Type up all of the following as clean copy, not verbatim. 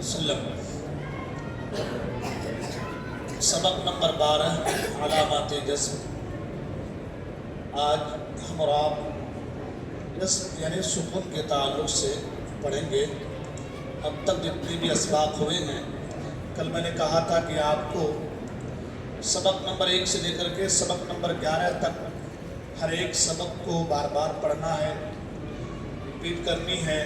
وسلم۔ سبق نمبر 12 علامات جزم۔ آج ہم اور آپ جزم یعنی سکون کے تعلق سے پڑھیں گے۔ اب تک جتنے بھی اسباق ہوئے ہیں، کل میں نے کہا تھا کہ آپ کو سبق نمبر 1 سے لے کر کے سبق نمبر 11 تک ہر ایک سبق کو بار بار پڑھنا ہے، ریپیٹ کرنی ہے۔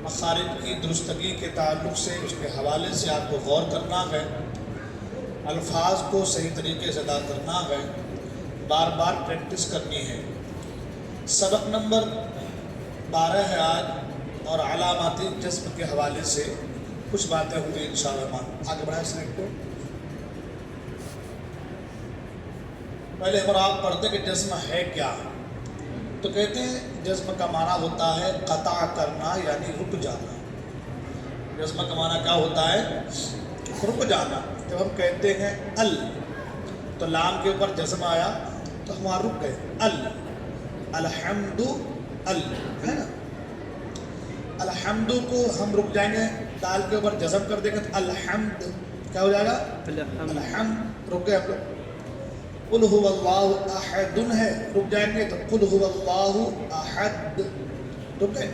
مخارج کی درستگی کے تعلق سے اس کے حوالے سے آپ کو غور کرنا ہے، الفاظ کو صحیح طریقے سے ادا کرنا ہے، بار بار پریکٹس کرنی ہے۔ سبق نمبر 12 ہے آج، اور علامات جزم کے حوالے سے کچھ باتیں ہوں گی انشاءاللہ۔ آگے بڑھائیں سلیکٹ کو۔ پہلے ہم آپ پڑھتے ہیں کہ جزم ہے کیا، تو کہتے ہیں جزم کا معنی ہوتا ہے قطع کرنا یعنی رک جانا۔ جزم کا معنی کیا ہوتا ہے؟ رک جانا۔ جب ہم کہتے ہیں ال، تو لام کے اوپر جزم آیا تو ہم وہاں رک گئے۔ الحمد ال ہے نا، الحمد کو ہم رک جائیں گے، دال کے اوپر جزم کر دیں گے تو الحمد کیا ہو جائے گا؟ الحمد، رک گئے ہم لوگ۔ قل هو اللہ احد ہے، رک جائیں گے تو قل هو اللہ احد، رک گئے۔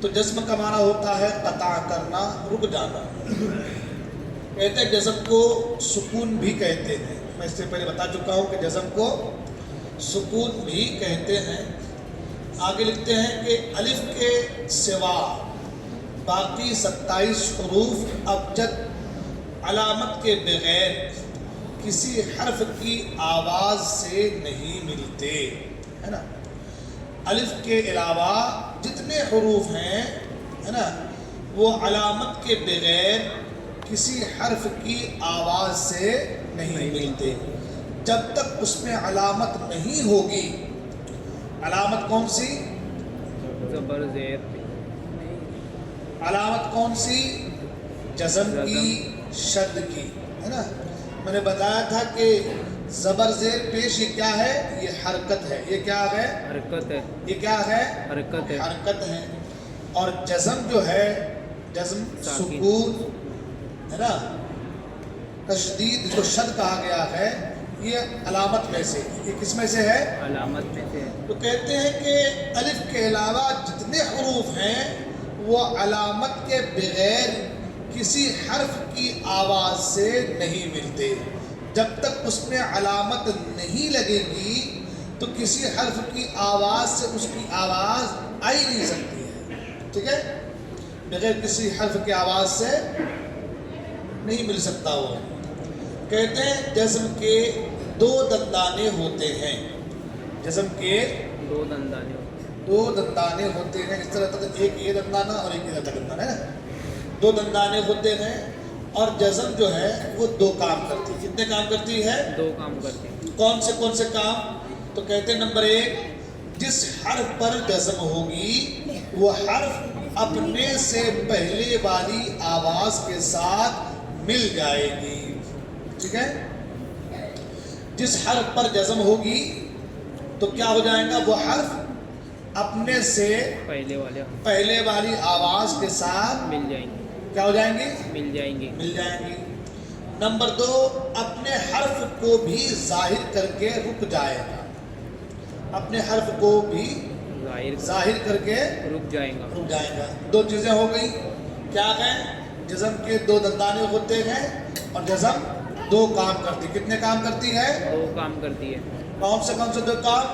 تو جزم کا معنی ہوتا ہے قطع کرنا، رک جانا۔ کہتے ہیں جزم کو سکون بھی کہتے ہیں، میں اس سے پہلے بتا چکا ہوں کہ جزم کو سکون بھی کہتے ہیں۔ آگے لکھتے ہیں کہ الف کے سوا باقی 27 حروف ابجد علامت کے بغیر کسی حرف کی آواز سے نہیں ملتے، ہے نا۔ الف کے علاوہ جتنے حروف ہیں، ہے نا، وہ علامت کے بغیر کسی حرف کی آواز سے نہیں ملتے۔ جب تک اس میں علامت نہیں ہوگی، علامت کون سی؟ زبر زیر۔ علامت کون سی؟ جزم کی، شد کی، ہے نا۔ میں نے بتایا تھا کہ زبر زیر پیش یہ کیا ہے؟ یہ حرکت ہے۔ یہ کیا ہے؟ حرکت ہے۔ یہ کیا ہے؟ حرکت ہے۔ حرکت ہے۔ اور جزم جو ہے، جزم سکون ہے نا، تشدید جو شد کہا گیا ہے، یہ علامت میں سے، یہ کس میں سے ہے؟ علامت میں سے۔ تو کہتے ہیں کہ الف کے علاوہ جتنے حروف ہیں وہ علامت کے بغیر کسی حرف کی آواز سے نہیں ملتے۔ جب تک اس میں علامت نہیں لگے گی تو کسی حرف کی آواز سے اس کی آواز آ ہی نہیں سکتی ہے، ٹھیک ہے؟ بغیر کسی حرف کی آواز سے نہیں مل سکتا وہ۔ کہتے ہیں جزم کے 2 دندانے ہوتے ہیں۔ جزم کے 2 دندانے۔ 2 دندانے ہوتے ہیں، اس طرح ایک یہ دندانہ اور ایک یہ دندانہ ہے نا، 2 دندانے ہوتے ہیں۔ اور جزم جو ہے وہ 2 کام کرتی ہے۔ کتنے کام کرتی ہے؟ 2 کام کرتی ہے۔ کون سے کام؟ تو کہتے ہیں نمبر 1، جس حرف پر جزم ہوگی وہ حرف اپنے سے پہلے والی آواز کے ساتھ مل جائے گی، ٹھیک ہے؟ جس حرف پر جزم ہوگی تو کیا ہو جائے گا؟ وہ حرف اپنے سے پہلے والی آواز کے ساتھ مل جائیں گے۔ کیا ہو جائیں گی؟ مل جائیں گی۔ مل جائیں گی۔ نمبر 2، اپنے حرف کو بھی ظاہر کر کے رک جائے گا۔ اپنے حرف کو بھی ظاہر کر کے رک جائے گا۔ 2 چیزیں ہو گئی، کیا ہے؟ جزم کے 2 دندانے ہوتے ہیں اور جزم 2 کام کرتی۔ کتنے کام کرتی ہے؟ 2 کام کرتی ہے۔ کون سے 2 کام؟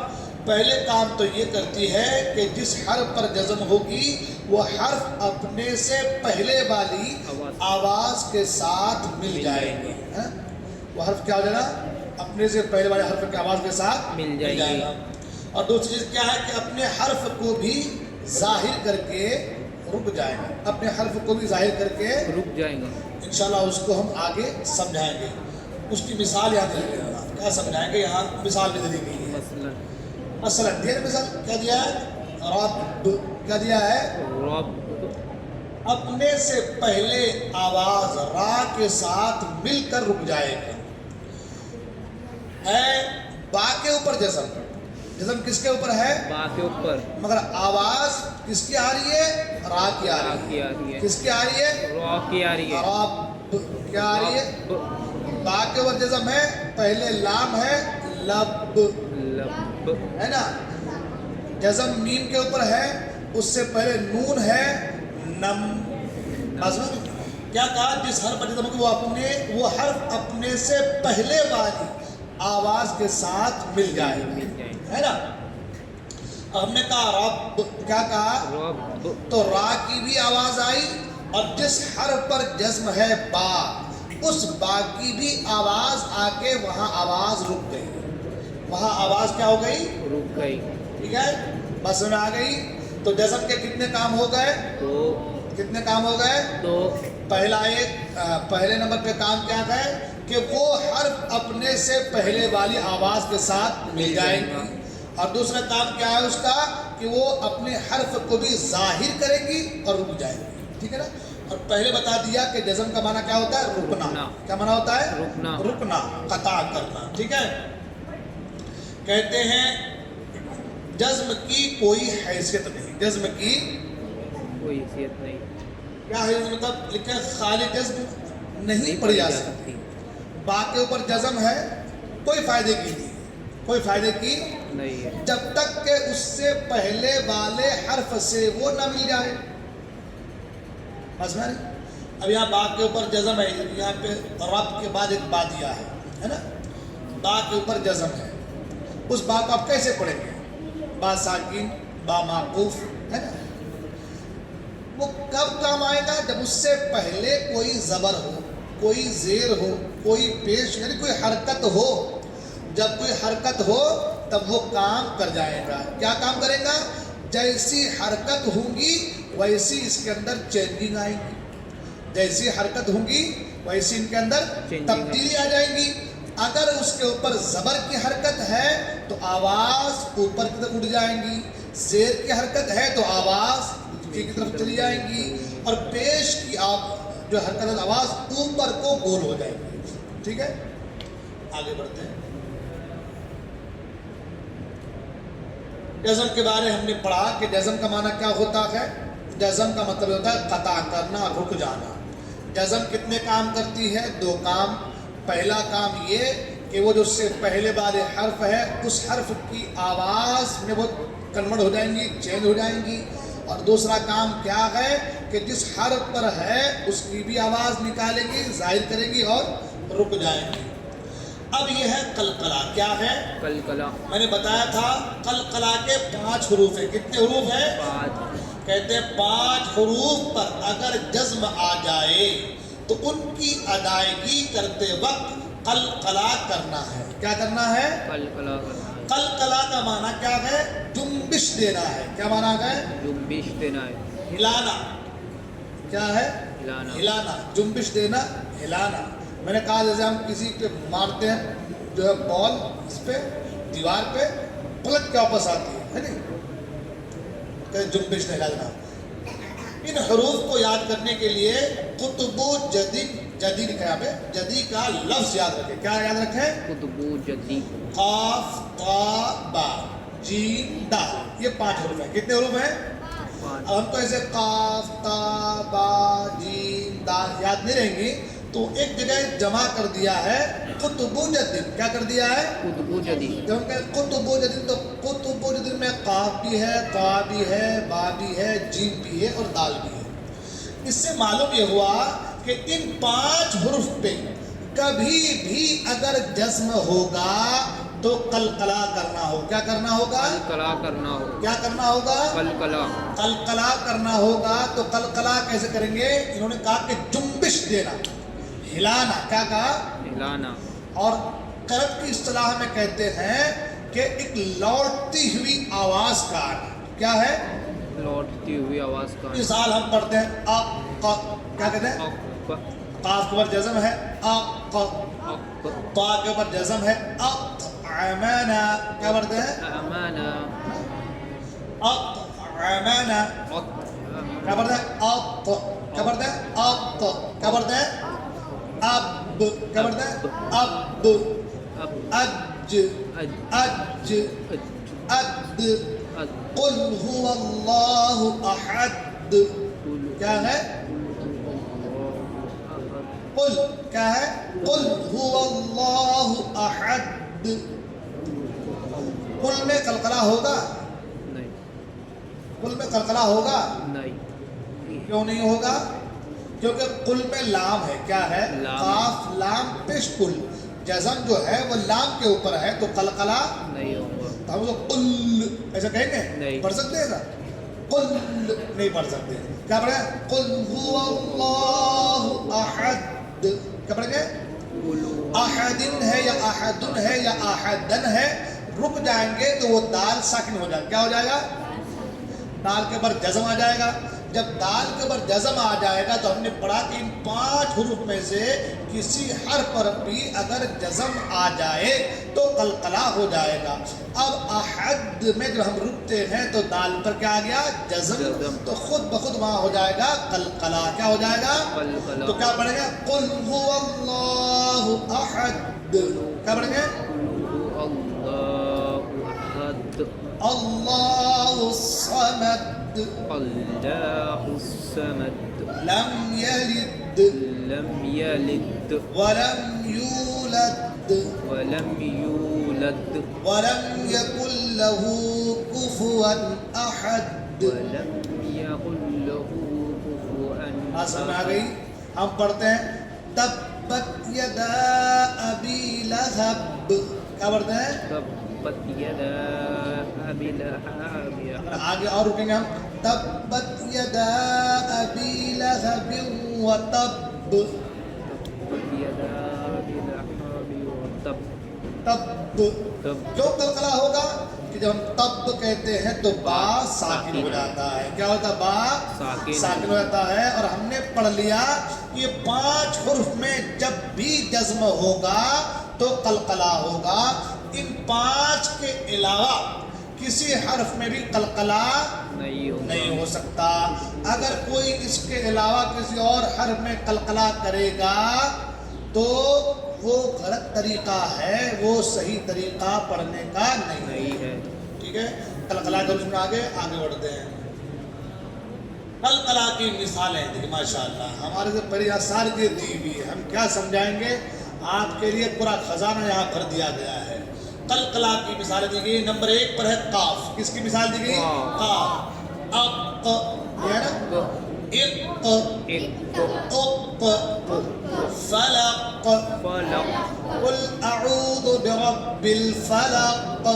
پہلے کام تو یہ کرتی ہے کہ جس حرف پر جزم ہوگی وہ حرف اپنے سے پہلے والی آواز کے ساتھ مل جائے گی۔ وہ حرف کیا ہو جائے گا؟ اپنے سے پہلے والے حرف کی آواز کے ساتھ مل جائے گا۔ اور دوسری چیز کیا ہے کہ اپنے حرف کو بھی ظاہر کر کے رک جائے گا۔ اپنے حرف کو بھی ظاہر کر کے رک جائے گا۔ انشاءاللہ اس کو ہم آگے سمجھائیں گے۔ اس کی مثال یاد رکھیں گے، کیا سمجھائیں گے، یہاں مثال بھی دے گئی ہے۔ مثلا دیر مثال کیا دیا ہے؟ رب، کیا دیا ہے؟ رب۔ اپنے سے پہلے آواز را کے ساتھ مل کر رک جائے گا۔ با کے اوپر جزم، जज़म किसके ऊपर है? बा के ऊपर, मगर आवाज किसकी आ रही है? रा की आ रा रही की है। आ रही है, किसकी आ रही है? रॉ की आ रही है, रब क्या आ रही है? ब, बा के ऊपर जज़म है, पहले लाम है, लब लब, है ना। जज़म मीम के ऊपर है, उससे पहले नून है, नम। बस क्या कहा? जिस हर्फ पर जज़म हो वो हर्फ अपने से पहले वाली आवाज के साथ मिल जाए, मिल जाए, है ना। हमने कहा रब, क्या कहा? रब, तो रा की भी आवाज आई, और जिस हर्फ पर जज्म है बा, उस बा की भी आवाज आके वहां आवाज रुक गई। वहां आवाज क्या हो गई? रुक गई। ठीक है, बस में आ गई। तो जज्म के कितने काम हो गए? तो कितने काम हो गए? तो पहले नंबर पे काम क्या है कि वो हर्फ अपने से पहले वाली आवाज के साथ मिल जाएंगी। और दूसरा काम क्या है उसका कि वो अपने हर्फ को भी जाहिर करेंगी और रुक जाएंगी। ठीक है ना। और पहले बता दिया कि जज़म का माना क्या होता है? रुकना। क्या माना होता है? रुकना, रुकना, कता करना। ठीक है। कहते हैं जज्म की कोई हैसियत नहीं, जज्म की कोई हैसियत नहीं। क्या है? मतलब लिखा खाली जज्म नहीं पढ़ी जा सकती। बा के ऊपर जज्म है, कोई फायदे की नहीं, कोई फायदे की नहीं है, जब तक के उससे पहले वाले हर्फ से वो ना मिल जाए। बस में अब यहाँ बा के ऊपर जज्म है, यहाँ पे रब के बाद एक बा दिया है ना। बा के ऊपर जज्म है, उस बा को आप कैसे पढ़ेंगे? बा साकिन, बा माकूफ, है ना। वो कब काम आएगा? जब उससे पहले कोई जबर हो, कोई जेर हो, कोई पेश यानी कोई हरकत हो। जब कोई हरकत हो तब वो काम कर जाएगा। क्या काम करेगा? जैसी हरकत होगी वैसी इसके अंदर चेंजिंग आएगी, जैसी हरकत होगी वैसी इनके अंदर तब्दीली आ जाएगी। अगर उसके ऊपर जबर की हरकत है तो आवाज ऊपर की तरफ उठ जाएंगी, जेर की हरकत है तो आवाज नीचे की तरफ चली जाएंगी, और पेश की जो हरकत है आवाज ऊपर को गोल हो जाएगी। ठीक है, आगे बढ़ते हैं। जज़म के बारे में हमने पढ़ा कि जज़म का माना क्या होता है? जज़म का मतलब होता है कता करना, रुक जाना। जज़म कितने काम करती है? दो काम। पहला काम ये कि वो जो उससे पहले वाले हर्फ है उस हर्फ की आवाज़ में वो कन्वर्ट हो जाएंगी, चेंज हो जाएंगी। और दूसरा काम क्या है कि जिस हर्फ पर है उसकी भी आवाज़ निकालेंगी, जाहिर करेंगी और रुक जाएंगी। अब ये है कलकला। क्या है? कलकला। मैंने बताया था कलकला के 5 हरूफ है। कितने हरूफ है? 5। कहते हैं 5 हरूफ पर अगर जज्म आ जाए तो उनकी अदायगी करते वक्त कलकला करना है। क्या करना है? कलकला करना है। कलकला का माना क्या है? जुम्बिश देना है। क्या माना है? जुम्बिश देना है, हिलाना। क्या है? हिलाना, हिलाना, जुम्बिश देना, हिलाना। मैंने कहा जैसे हम किसी पे मारते हैं जो है बॉल, इस पे दीवार पे पलट के वापस आती है नहीं? तो जुम्बिश नहीं हिलाना। इन हरूफ को याद करने के लिए कुतुबु जदीद, जदीद लिखा है यहाँ पे, जदी का लफ्ज याद रखें। क्या याद रखें? कुतुबु जदी, काफ ता बा जीम दाल, ये 5 हरूफ है। कितने हरूफ हैं? 5। अब हमको ऐसे काफ ता बा जीम दाल याद नहीं रहेंगी तो एक जगह जमा कर दिया है कुतुबु जदीद। क्या कर दिया है? कुतुबु जदी। जब हम कहते कुतुबु जदीद तो कुतुबु जदीद में काफ भी है, ता भी है, बा भी है, जीम भी है और दाल भी है। इससे मालूम ये हुआ कि इन 5 हुर्फ पे कभी भी अगर जज्म होगा तो कलकला करना हो। क्या करना होगा? कलकला करना हो। क्या करना होगा? कलकला। कलकला करना होगा। तो कलकला कैसे करेंगे? इन्होंने कहा कि जुम्बिश देना, हिलाना। क्या कहा? हिलाना। और करब की इस्तिलाह में कहते हैं कि एक लौटती हुई आवाज का आना। क्या है? लौटती हुई आवाज का। मिसाल हम पढ़ते हैं क्या कहते हैं? काफ के ऊपर जज़म है ता के ऊपर जज़म है अमाना। क्या पढ़ते हैं? अमाना। अमाना। क्या पढ़ते हैं? क्या पढ़ते हैं? क्या पढ़ते हैं? अब। क्या पढ़ते हैं? अब। अज। अज। अद अद कुल हुवल्लाहु अहद क्या है कुल क्या है कुल हुवल्लाहु अहद कुल में कलकला होगा नहीं कुल में कलकला होगा नहीं क्यों नहीं होगा क्योंकि कुल में लाम है क्या है लाम। काफ लाम पेश कुल जज़म जो है वो लाम के ऊपर है तो कलकला नहीं होगा तो हम लोग कुल ऐसा कहेंगे नहीं। पढ़ सकते हैं ना कुल नहीं पढ़ सकते क्या पढ़े कुल हुवल्लाहु अहद क्या पढ़ेंगे अहदिन है या अहदुन है या अहदन है रुक जाएंगे तो वो दाल साकिन हो जाएगा क्या हो जाएगा दाल के ऊपर जज़म आ जाएगा जब दाल के ऊपर जज़म आ जाएगा तो हमने पढ़ा कि इन 5 हुरूफ में से किसी हर पर भी अगर जज़म आ जाए तो कलकला हो जाएगा अब अहद में जब हम रुकते हैं तो दाल पर क्या आ गया जज़म तो खुद बखुद वहाँ हो जाएगा कलकला क्या हो जाएगा कलकला। तो क्या पढ़ेंगे कुल हुवल्लाहु अहद क्या पढ़ेंगे अल्लाहु अहद अल्लाहु समद अल्लाहु समद लम यलिद लम यलिद वलम यूलद वलम यूलद वलम यकुल लहू कुफुवन अहद वलम यकुल लहू कुफुवन आज समझ आ गई हम पढ़ते हैं तब्बत यदा अबी लहब क्या पढ़ते हैं तब्बत यदा अबी लहब आगे और रुकेंगे हम तब्बत यदा अबी लहब व तब तब्बत यदा अबी लहब व तब तब तब क्यों कलकला होगा कि जब हम तब कहते हैं तो बा साकिन हो जाता है क्या होता है बा साकिन हो जाता है और हमने पढ़ लिया ये 5 हुर्फ में जब भी जज्म होगा तो कलकला होगा इन 5 के अलावा किसी हर्फ में भी कलकला नहीं हो सकता अगर कोई इसके अलावा किसी और हर्फ में कलकला करेगा तो वो गलत तरीका है वो सही तरीका पढ़ने का नहीं है ठीक है कलकला के उसमें आगे बढ़ते हैं कलकला की मिसालें देखिए माशाअल्लाह हमारे से पहले यहाँ सारी चीज़ दी हुई है हम क्या समझाएंगे आपके लिए पूरा खजाना यहाँ भर दिया गया है कलकला की मिसालें दी गई नंबर 1 पर है काफ किसकी मिसाल दी गई काफ अक ये है ना इक उक फलक फलक कुल अऊज़ु बिरब्बिल फलक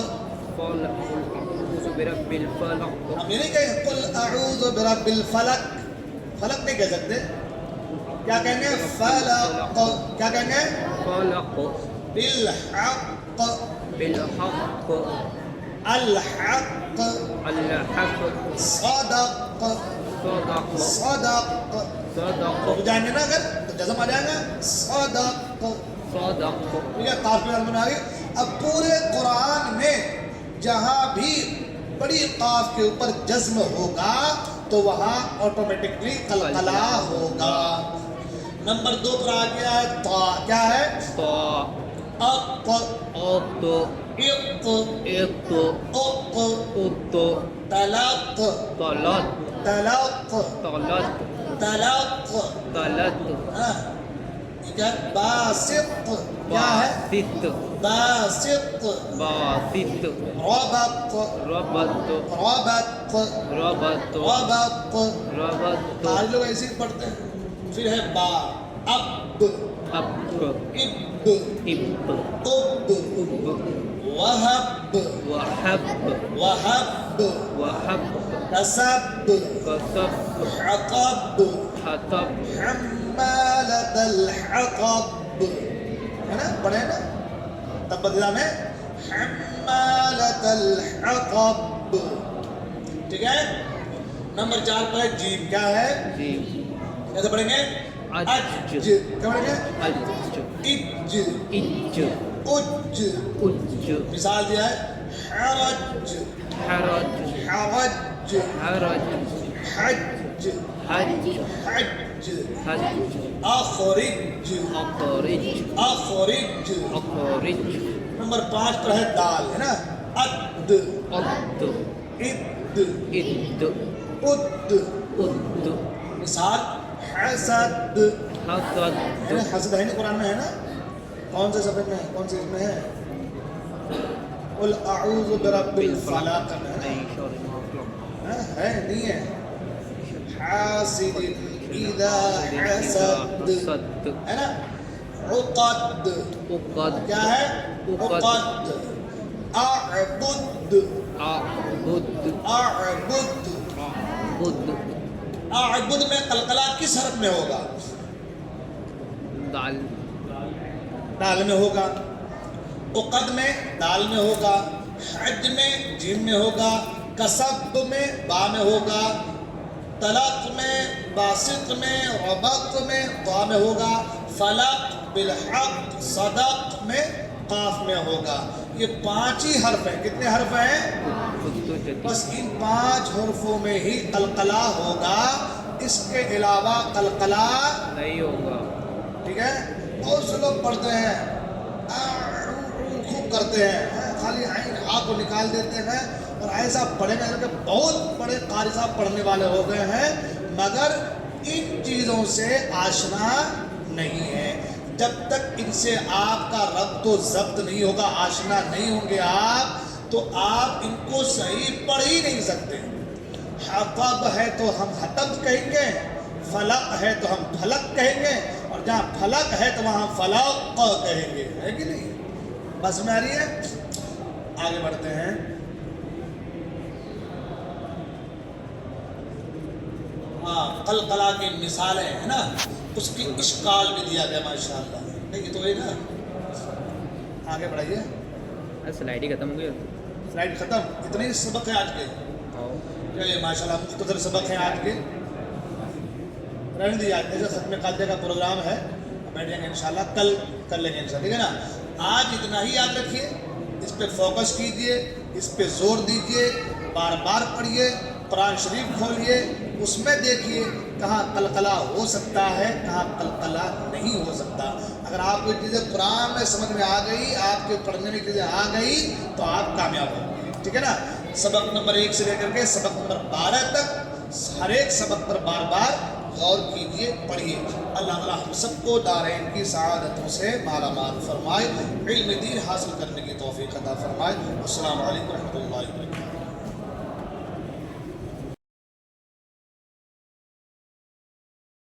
अऊज़ु बिरब्बिल फलक हम ये नहीं कहेंगे कुल अऊज़ु बिरब्बिल फलक फलक नहीं कह सकते क्या कहेंगे फलक क्या कहेंगे फलक बिल हक बिलहक़ अल हक अलहक़ सदक सदक़ सदक सदक़ रुक जाएंगे ना अगर तो जज़म आ जाएगा सदक सदक़ ठीक है काफ में बना गई अब पूरे कुरान में जहाँ भी बड़ी काफ के ऊपर जज्म होगा तो वहाँ ऑटोमेटिकली कलकला होगा नंबर 2 पर आ गया है ता क्या है ता अक अत इक इत उक उत तलक तलत तलक तलत तलक तलत हाँ क्या बासित क्या है बासित बासित बासित रबत रबत रबत रबत रबत रबत आज लोग ऐसे ही पढ़ते हैं फिर है बा अब अब इब इब उब उब वहब वहब वहब वहब कसब कसब हकब हतब हम्मालतल हकब है ना पढ़े ना तब बदला में हम्मालतल हकब ठीक है नंबर 4 पर है जीम क्या है जी कैसे पढ़ेंगे अज क्या पढ़ेंगे अज इज इज उज उज मिसाल दिया है हरज हरज हरज हरज हज हज हज हज अखरिज अखरिज अखरिज अखरिज नंबर 5 पर है दाल है ना अद अद इद इद उद उद मिसाल हसद हसद हसद है ना कुरान में है ना कौन से सफेद में है कौन से इसमें है उल अऊज़ु बिरब्बिल फलक में है ना है नहीं है हासिदिन इज़ा हसद है ना उक़द उक़द क्या है उक़द उक़द अअबुद अअबुद अअबुद बुद अअबुद में कलकला किस हरफ में होगा दाल दाल में होगा उक़द में दाल में होगा हज में जीम में होगा कसब में बा में होगा तलक में बासित में रबत में ता में होगा फलक बिलहक सदक में काफ में होगा ये 5 ही हर्फ हैं कितने हर्फ हैं बस इन 5 हर्फों में ही कलकला होगा इसके अलावा कलकला नहीं होगा ठीक है बहुत से लोग पढ़ते हैं खूब करते हैं खाली आइन आ को निकाल देते हैं और ऐसा पढ़ेगा कि बहुत बड़े कारी साहब पढ़ने वाले हो गए हैं मगर इन चीज़ों से आशना नहीं है जब तक इनसे आपका रब्त व ज़ब्त नहीं होगा आशना नहीं होंगे आप तो आप इनको सही पढ़ ही नहीं सकते हतब है तो हम हतब कहेंगे फलक है तो हम फलक कहेंगे और जहाँ फलक है तो वहाँ फलक कहेंगे है कि नहीं बस में आ रही है आगे बढ़ते हैं हाँ कलकला की मिसालें है ना उसकी इश्काल भी दिया गया माशाअल्लाह नहीं तो है ना आगे बढ़ाइए स्लाइड ही खत्म हो गई स्लाइड खत्म इतने ही सबक है आज के चलिए माशाल्लाह मुख्तसर सबक है आज के रहने दीजिए आज जैसे खत्म कायदे का प्रोग्राम है बैठ जाएंगे इंशाल्लाह कल कर लेंगे इंशाल्लाह ठीक है ना आज इतना ही याद रखिए इस पे फोकस कीजिए इस पे जोर दीजिए बार बार पढ़िए कुरान शरीफ खोलिए उसमें देखिए कहाँ कलकला हो सकता है कहाँ कलकला नहीं हो सकता अगर आपको चीज़ें कुरान में समझ में आ गई आपके पढ़ने में चीज़ें आ गई तो आप कामयाब होंगे ठीक है ना सबक नंबर 1 से लेकर के सबक नंबर 12 तक हर एक सबक पर बार बार गौर कीजिए पढ़िए अल्लाह ताला हम सबको दारैन की सआदतों से मालामाल फरमाए इल्म दीन हासिल करने की तौफीक अता फरमाए अस्सलामु अलैकुम व रहमतुल्लाहि व बरकातहू।